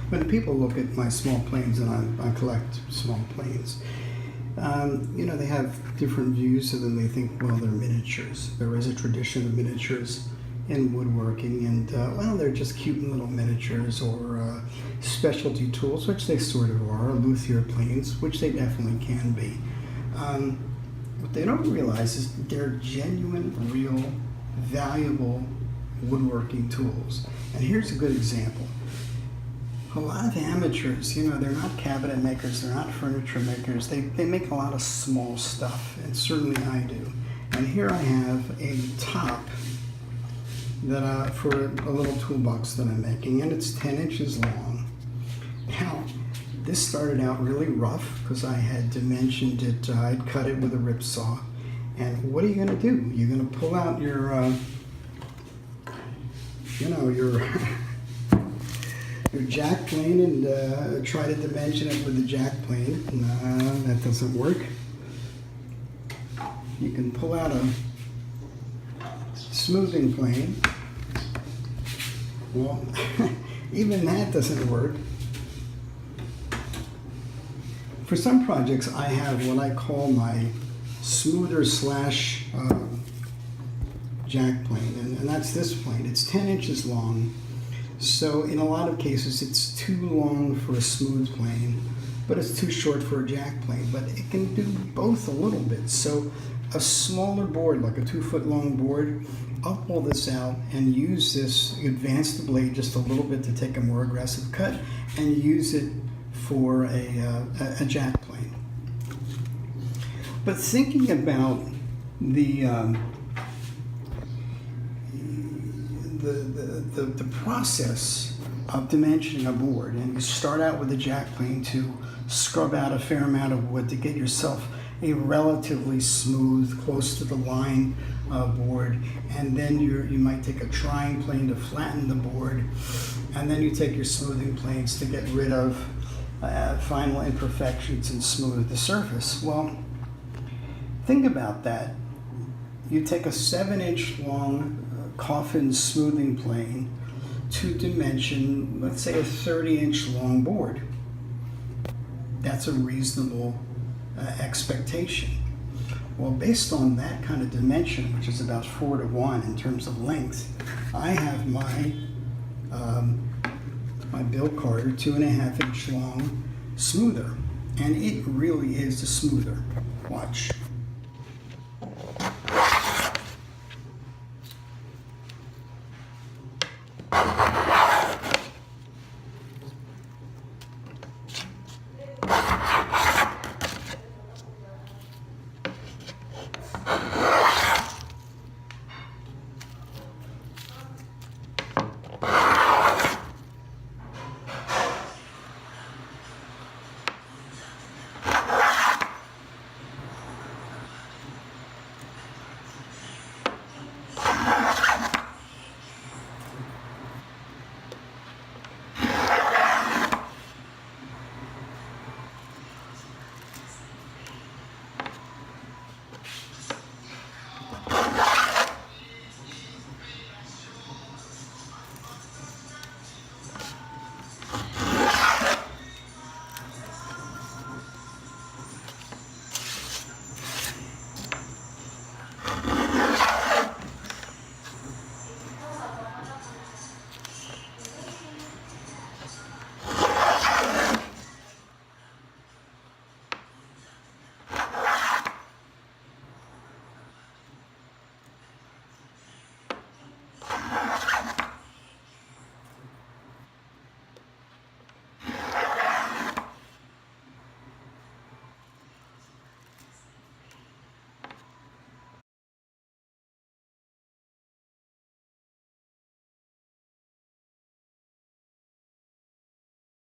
When people look at my small planes, and I collect small planes, you know, they have different views of them. They think, well, they're miniatures. There is a tradition of miniatures in woodworking, and well, they're just cute little miniatures or specialty tools, which they sort of are, Luthier planes, which they definitely can be. What they don't realize is they're genuine, real, valuable woodworking tools. And here's a good example. A lot of amateurs, you know, they're not cabinet makers, they're not furniture makers, they make a lot of small stuff, and certainly I do. And here I have a top that for a little toolbox that I'm making, and it's 10 inches long. Now, this started out really rough because I had dimensioned it, I'd cut it with a rip saw. And what are you going to do? You're going to pull out your, you know, your jack plane and try to dimension it with the jack plane. No, that doesn't work. You can pull out a smoothing plane. Well, even that doesn't work. For some projects, I have what I call my smoother slash jack plane, and that's this plane. It's 10 inches long, so in a lot of cases it's too long for a smooth plane, but it's too short for a jack plane, but it can do both a little bit. So a smaller board, like a 2-foot long board, I'll pull this out and use this, advance the blade just a little bit to take a more aggressive cut, and use it for a jack plane. But thinking about the process of dimensioning a board, and you start out with a jack plane to scrub out a fair amount of wood to get yourself a relatively smooth, close to the line board, and then you might take a trying plane to flatten the board, and then you take your smoothing planes to get rid of final imperfections and smooth the surface. Well, think about that. You take a 7-inch long coffin smoothing plane to dimension, let's say, a 30-inch long board. That's a reasonable expectation. Well, based on that kind of dimension, which is about 4:1 in terms of length, I have my my Bill Carter 2.5-inch long smoother, and it really is a smoother. Watch.